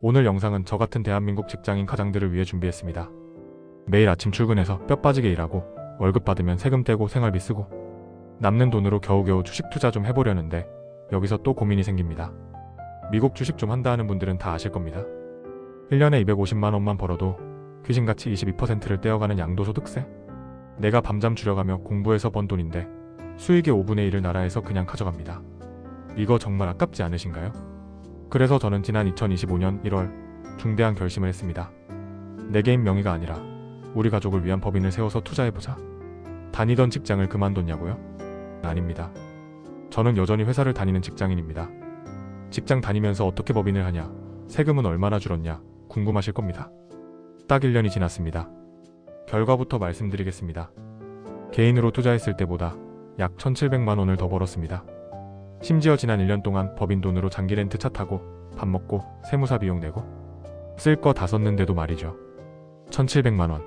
오늘 영상은 저 같은 대한민국 직장인 가장들을 위해 준비했습니다. 매일 아침 출근해서 뼈 빠지게 일하고 월급 받으면 세금 떼고 생활비 쓰고 남는 돈으로 겨우겨우 주식 투자 좀 해보려는데 여기서 또 고민이 생깁니다. 미국 주식 좀 한다 하는 분들은 다 아실 겁니다. 1년에 250만 원만 벌어도 귀신같이 22%를 떼어가는 양도소득세? 내가 밤잠 줄여가며 공부해서 번 돈인데 수익의 5분의 1을 나라에서 그냥 가져갑니다. 이거 정말 아깝지 않으신가요? 그래서 저는 지난 2025년 1월 중대한 결심을 했습니다. 내 개인 명의가 아니라 우리 가족을 위한 법인을 세워서 투자해보자. 다니던 직장을 그만뒀냐고요? 아닙니다. 저는 여전히 회사를 다니는 직장인입니다. 직장 다니면서 어떻게 법인을 하냐, 세금은 얼마나 줄었냐 궁금하실 겁니다. 딱 1년이 지났습니다. 결과부터 말씀드리겠습니다. 개인으로 투자했을 때보다 약 1,700만 원을 더 벌었습니다. 심지어 지난 1년 동안 법인 돈으로 장기 렌트 차 타고 밥 먹고 세무사 비용 내고 쓸 거 다 썼는데도 말이죠. 1,700만 원.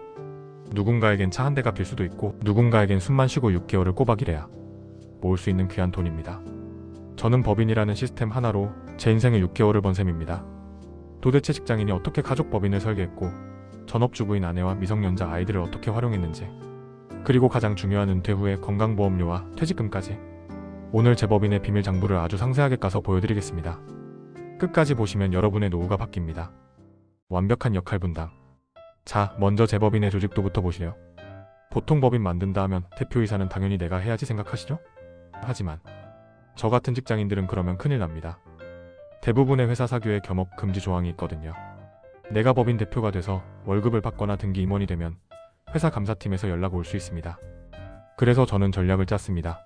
누군가에겐 차 한 대가 빌 수도 있고 누군가에겐 숨만 쉬고 6개월을 꼬박 일해야 모을 수 있는 귀한 돈입니다. 저는 법인이라는 시스템 하나로 제 인생의 6개월을 번 셈입니다. 도대체 직장인이 어떻게 가족 법인을 설계했고 전업주부인 아내와 미성년자 아이들을 어떻게 활용했는지, 그리고 가장 중요한 은퇴 후의 건강보험료와 퇴직금까지 오늘 제 법인의 비밀 장부를 아주 상세하게 까서 보여드리겠습니다. 끝까지 보시면 여러분의 노후가 바뀝니다. 완벽한 역할 분담. 자, 먼저 제 법인의 조직도부터 보시려. 보통 법인 만든다 하면 대표이사는 당연히 내가 해야지 생각하시죠? 하지만 저 같은 직장인들은 그러면 큰일 납니다. 대부분의 회사 사규에 겸업 금지 조항이 있거든요. 내가 법인 대표가 돼서 월급을 받거나 등기 임원이 되면 회사 감사팀에서 연락 올 수 있습니다. 그래서 저는 전략을 짰습니다.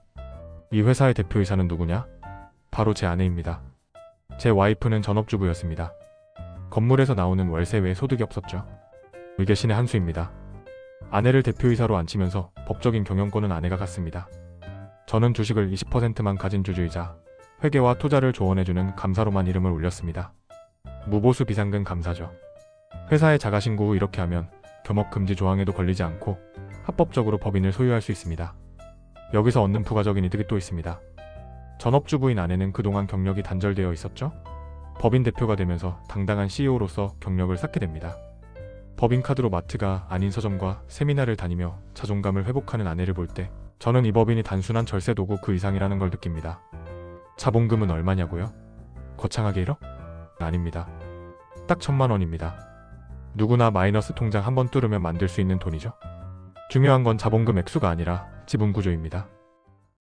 이 회사의 대표이사는 누구냐? 바로 제 아내입니다. 제 와이프는 전업주부였습니다. 건물에서 나오는 월세 외에 소득이 없었죠. 이게 신의 한 수입니다. 아내를 대표이사로 앉히면서 법적인 경영권은 아내가 갖습니다. 저는 주식을 20%만 가진 주주이자 회계와 투자를 조언해주는 감사로만 이름을 올렸습니다. 무보수 비상금 감사죠. 회사에 자가신고 후 이렇게 하면 겸업금지 조항에도 걸리지 않고 합법적으로 법인을 소유할 수 있습니다. 여기서 얻는 부가적인 이득이 또 있습니다. 전업주부인 아내는 그동안 경력이 단절되어 있었죠? 법인 대표가 되면서 당당한 CEO로서 경력을 쌓게 됩니다. 법인카드로 마트가 아닌 서점과 세미나를 다니며 자존감을 회복하는 아내를 볼 때 저는 이 법인이 단순한 절세 도구 그 이상이라는 걸 느낍니다. 자본금은 얼마냐고요? 거창하게 1억? 아닙니다. 딱 1,000만 원입니다. 누구나 마이너스 통장 한번 뚫으면 만들 수 있는 돈이죠. 중요한 건 자본금 액수가 아니라 지분 구조입니다.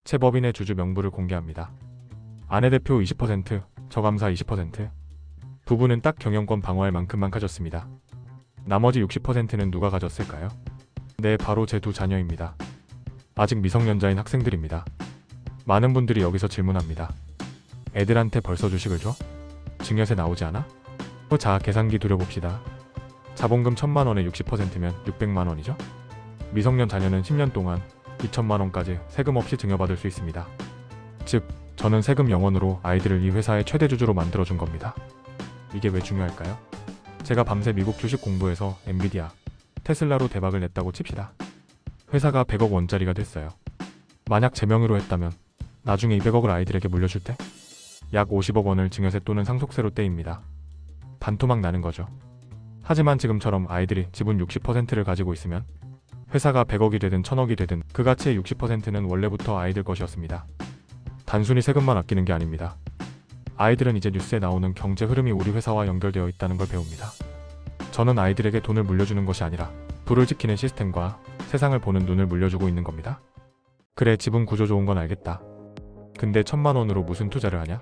제 법인의 주주 명부를 공개합니다. 아내 대표 20%, 저 감사 20%. 부부는 딱 경영권 방어할 만큼만 가졌습니다. 나머지 60%는 누가 가졌을까요? 네, 바로 제 두 자녀입니다. 아직 미성년자인 학생들입니다. 많은 분들이 여기서 질문합니다. 애들한테 벌써 주식을 줘? 증여세 나오지 않아? 자, 계산기 두려봅시다. 자본금 1,000만 원에 60%면 600만 원이죠? 미성년 자녀는 10년 동안 2천만 원까지 세금 없이 증여받을 수 있습니다. 즉, 저는 세금 0원으로 아이들을 이 회사의 최대 주주로 만들어준 겁니다. 이게 왜 중요할까요? 제가 밤새 미국 주식 공부해서 엔비디아, 테슬라로 대박을 냈다고 칩시다. 회사가 100억 원짜리가 됐어요. 만약 제 명의로 했다면 나중에 200억을 아이들에게 물려줄 때 약 50억 원을 증여세 또는 상속세로 떼입니다. 반토막 나는 거죠. 하지만 지금처럼 아이들이 지분 60%를 가지고 있으면 회사가 100억이 되든 1,000억이 되든 그 가치의 60%는 원래부터 아이들 것이었습니다. 단순히 세금만 아끼는 게 아닙니다. 아이들은 이제 뉴스에 나오는 경제 흐름이 우리 회사와 연결되어 있다는 걸 배웁니다. 저는 아이들에게 돈을 물려주는 것이 아니라 불을 지키는 시스템과 세상을 보는 눈을 물려주고 있는 겁니다. 그래, 지분 구조 좋은 건 알겠다. 근데 1,000만 원으로 무슨 투자를 하냐?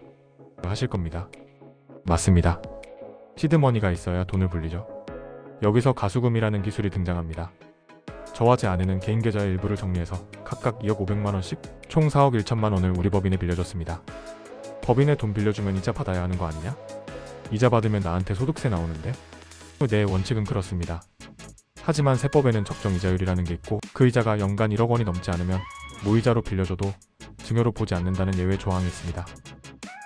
하실 겁니다. 맞습니다. 시드머니가 있어야 돈을 불리죠. 여기서 가수금이라는 기술이 등장합니다. 저와 제 아내는 개인 계좌의 일부를 정리해서 각각 2억 500만 원씩 총 4억 1천만 원을 우리 법인에 빌려줬습니다. 법인에 돈 빌려주면 이자 받아야 하는 거 아니냐? 이자 받으면 나한테 소득세 나오는데? 네, 원칙은 그렇습니다. 하지만 세법에는 적정 이자율이라는 게 있고 그 이자가 연간 1억 원이 넘지 않으면 무이자로 빌려줘도 증여로 보지 않는다는 예외 조항이 있습니다.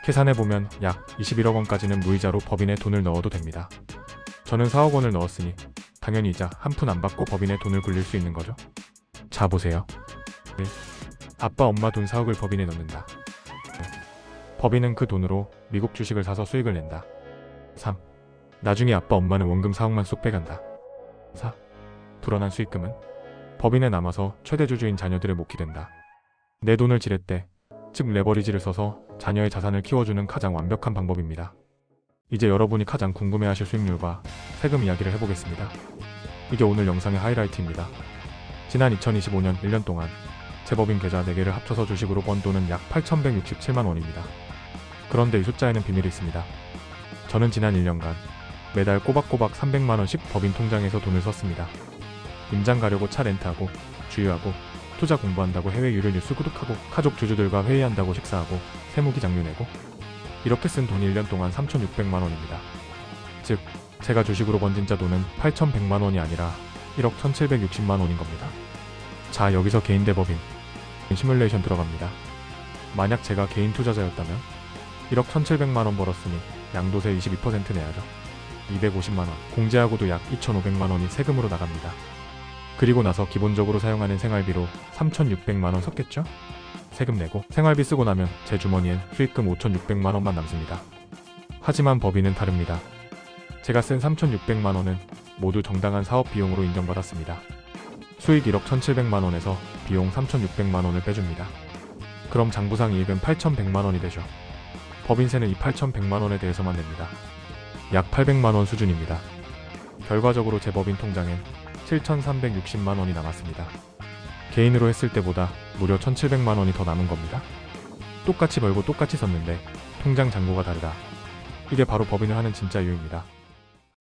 계산해보면 약 21억 원까지는 무이자로 법인에 돈을 넣어도 됩니다. 저는 4억 원을 넣었으니 당연히 이자 한 푼 안 받고 법인에 돈을 굴릴 수 있는 거죠. 자, 보세요. 1. 아빠 엄마 돈 4억을 법인에 넣는다. 2. 법인은 그 돈으로 미국 주식을 사서 수익을 낸다. 3. 나중에 아빠 엄마는 원금 4억만 쏙 빼간다. 4. 불어난 수익금은 법인에 남아서 최대 주주인 자녀들의 몫이 된다. 내 돈을 지렛대, 즉 레버리지를 써서 자녀의 자산을 키워주는 가장 완벽한 방법입니다. 이제 여러분이 가장 궁금해하실 수익률과 세금 이야기를 해보겠습니다. 이게 오늘 영상의 하이라이트입니다. 지난 2025년 1년 동안 제 법인 계좌 4개를 합쳐서 주식으로 번 돈은 약 8,167만 원입니다. 그런데 이 숫자에는 비밀이 있습니다. 저는 지난 1년간 매달 꼬박꼬박 300만 원씩 법인 통장에서 돈을 썼습니다. 임장 가려고 차 렌트하고, 주유하고, 투자 공부한다고 해외 유료 뉴스 구독하고, 가족 주주들과 회의한다고 식사하고, 세무기장료 내고, 이렇게 쓴 돈이 1년 동안 3,600만 원입니다. 즉, 제가 주식으로 번 진짜 돈은 8,100만 원이 아니라 1억 1,760만 원인 겁니다. 자, 여기서 개인 대 법인 시뮬레이션 들어갑니다. 만약 제가 개인 투자자였다면 1억 1,700만 원 벌었으니 양도세 22% 내야죠. 250만 원, 공제하고도 약 2,500만 원이 세금으로 나갑니다. 그리고 나서 기본적으로 사용하는 생활비로 3,600만 원 썼겠죠? 세금 내고 생활비 쓰고 나면 제 주머니엔 수익금 5,600만 원만 남습니다. 하지만 법인은 다릅니다. 제가 쓴 3,600만 원은 모두 정당한 사업 비용으로 인정받았습니다. 수익 1억 1,700만 원에서 비용 3,600만 원을 빼줍니다. 그럼 장부상 이익은 8,100만 원이 되죠. 법인세는 이 8,100만 원에 대해서만 냅니다. 약 800만 원 수준입니다. 결과적으로 제 법인 통장엔 7,360만 원이 남았습니다. 개인으로 했을 때보다 무려 1,700만 원이 더 남은 겁니다. 똑같이 벌고 똑같이 썼는데 통장 잔고가 다르다. 이게 바로 법인을 하는 진짜 이유입니다.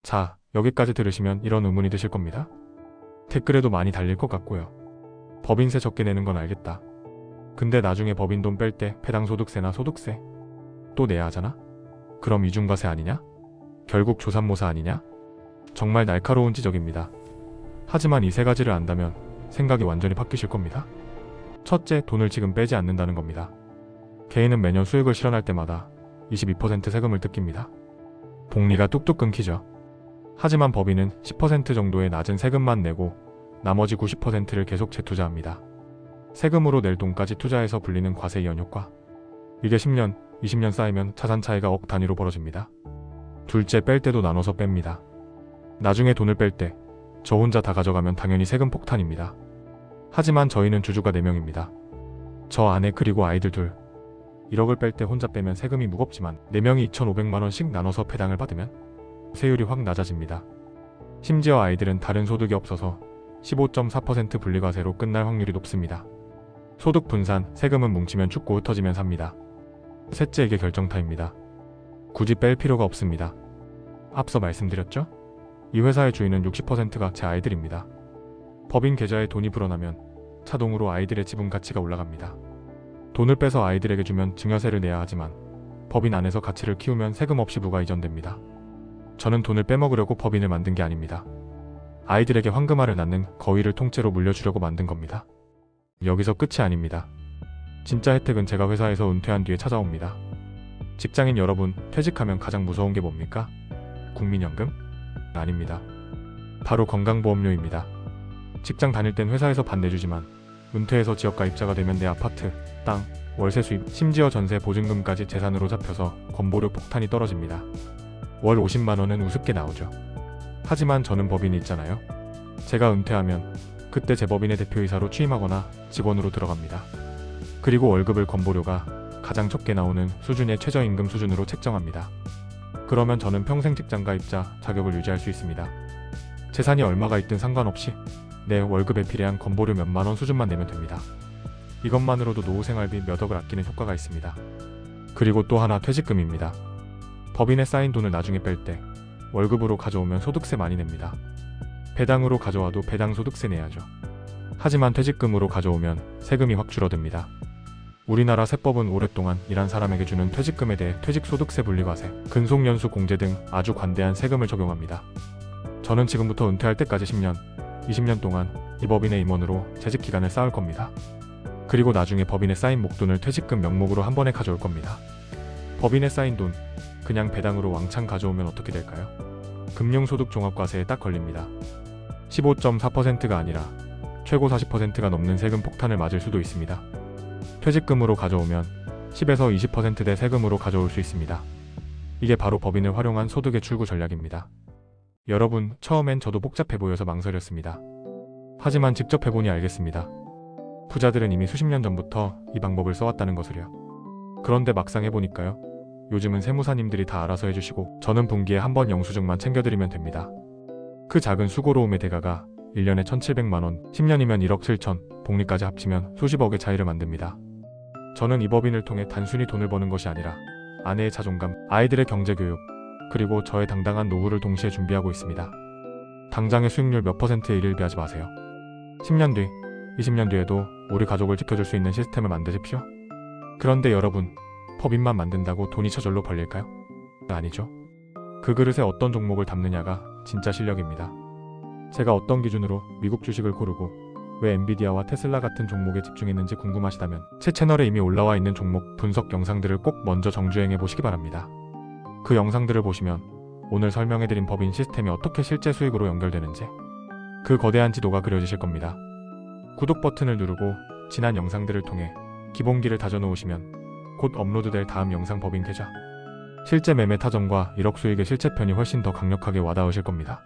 자, 여기까지 들으시면 이런 의문이 드실 겁니다. 댓글에도 많이 달릴 것 같고요. 법인세 적게 내는 건 알겠다. 근데 나중에 법인 돈 뺄 때 배당소득세나 소득세 또 내야 하잖아? 그럼 이중과세 아니냐? 결국 조삼모사 아니냐? 정말 날카로운 지적입니다. 하지만 이 세 가지를 안다면 생각이 완전히 바뀌실 겁니다. 첫째, 돈을 지금 빼지 않는다는 겁니다. 개인은 매년 수익을 실현할 때마다 22% 세금을 뜯깁니다. 복리가 뚝뚝 끊기죠. 하지만 법인은 10% 정도의 낮은 세금만 내고 나머지 90%를 계속 재투자합니다. 세금으로 낼 돈까지 투자해서 불리는 과세 이연 효과. 이게 10년, 20년 쌓이면 자산 차이가 억 단위로 벌어집니다. 둘째, 뺄 때도 나눠서 뺍니다. 나중에 돈을 뺄 때 저 혼자 다 가져가면 당연히 세금 폭탄입니다. 하지만 저희는 주주가 4명입니다. 저 아내 그리고 아이들 둘. 1억을 뺄 때 혼자 빼면 세금이 무겁지만 4명이 2,500만 원씩 나눠서 배당을 받으면 세율이 확 낮아집니다. 심지어 아이들은 다른 소득이 없어서 15.4% 분리과세로 끝날 확률이 높습니다. 소득 분산, 세금은 뭉치면 죽고 흩어지면 삽니다. 셋째, 이게 결정타입니다. 굳이 뺄 필요가 없습니다. 앞서 말씀드렸죠? 이 회사의 주인은 60%가 제 아이들입니다. 법인 계좌에 돈이 불어나면 자동으로 아이들의 지분 가치가 올라갑니다. 돈을 빼서 아이들에게 주면 증여세를 내야 하지만 법인 안에서 가치를 키우면 세금 없이 부과 이전됩니다. 저는 돈을 빼먹으려고 법인을 만든 게 아닙니다. 아이들에게 황금알을 낳는 거위를 통째로 물려주려고 만든 겁니다. 여기서 끝이 아닙니다. 진짜 혜택은 제가 회사에서 은퇴한 뒤에 찾아옵니다. 직장인 여러분, 퇴직하면 가장 무서운 게 뭡니까? 국민연금? 아닙니다. 바로 건강보험료입니다. 직장 다닐 땐 회사에서 반 내주지만 은퇴해서 지역가입자가 되면 내 아파트, 땅, 월세 수입, 심지어 전세 보증금까지 재산으로 잡혀서 건보료 폭탄이 떨어집니다. 월 50만 원은 우습게 나오죠. 하지만 저는 법인이 있잖아요. 제가 은퇴하면 그때 제 법인의 대표이사로 취임하거나 직원으로 들어갑니다. 그리고 월급을 건보료가 가장 적게 나오는 수준의 최저임금 수준으로 책정합니다. 그러면 저는 평생 직장가입자 자격을 유지할 수 있습니다. 재산이 얼마가 있든 상관없이 내 월급에 비례한 건보료 몇만 원 수준만 내면 됩니다. 이것만으로도 노후 생활비 몇 억을 아끼는 효과가 있습니다. 그리고 또 하나, 퇴직금입니다. 법인에 쌓인 돈을 나중에 뺄 때 월급으로 가져오면 소득세 많이 냅니다. 배당으로 가져와도 배당 소득세 내야죠. 하지만 퇴직금으로 가져오면 세금이 확 줄어듭니다. 우리나라 세법은 오랫동안 일한 사람에게 주는 퇴직금에 대해 퇴직소득세 분리과세, 근속연수 공제 등 아주 관대한 세금을 적용합니다. 저는 지금부터 은퇴할 때까지 10년, 20년 동안 이 법인의 임원으로 재직 기간을 쌓을 겁니다. 그리고 나중에 법인에 쌓인 목돈을 퇴직금 명목으로 한 번에 가져올 겁니다. 법인에 쌓인 돈, 그냥 배당으로 왕창 가져오면 어떻게 될까요? 금융소득 종합과세에 딱 걸립니다. 15.4%가 아니라 최고 40%가 넘는 세금 폭탄을 맞을 수도 있습니다. 퇴직금으로 가져오면 10에서 20%대 세금으로 가져올 수 있습니다. 이게 바로 법인을 활용한 소득의 출구 전략입니다. 여러분, 처음엔 저도 복잡해 보여서 망설였습니다. 하지만 직접 해보니 알겠습니다. 부자들은 이미 수십 년 전부터 이 방법을 써왔다는 것을요. 그런데 막상 해보니까요. 요즘은 세무사님들이 다 알아서 해주시고 저는 분기에 한 번 영수증만 챙겨드리면 됩니다. 그 작은 수고로움의 대가가 1년에 1,700만원, 10년이면 1억 7천, 복리까지 합치면 수십억의 차이를 만듭니다. 저는 이 법인을 통해 단순히 돈을 버는 것이 아니라 아내의 자존감, 아이들의 경제교육, 그리고 저의 당당한 노후를 동시에 준비하고 있습니다. 당장의 수익률 몇 %의 일을 비하지 마세요. 10년 뒤, 20년 뒤에도 우리 가족을 지켜줄 수 있는 시스템을 만드십시오. 그런데 여러분, 법인만 만든다고 돈이 저절로 벌릴까요? 아니죠. 그 그릇에 어떤 종목을 담느냐가 진짜 실력입니다. 제가 어떤 기준으로 미국 주식을 고르고 왜 엔비디아와 테슬라 같은 종목에 집중했는지 궁금하시다면 제 채널에 이미 올라와 있는 종목 분석 영상들을 꼭 먼저 정주행해 보시기 바랍니다. 그 영상들을 보시면 오늘 설명해드린 법인 시스템이 어떻게 실제 수익으로 연결되는지 그 거대한 지도가 그려지실 겁니다. 구독 버튼을 누르고 지난 영상들을 통해 기본기를 다져놓으시면 곧 업로드될 다음 영상 법인 계좌, 실제 매매 타점과 1억 수익의 실체편이 훨씬 더 강력하게 와닿으실 겁니다.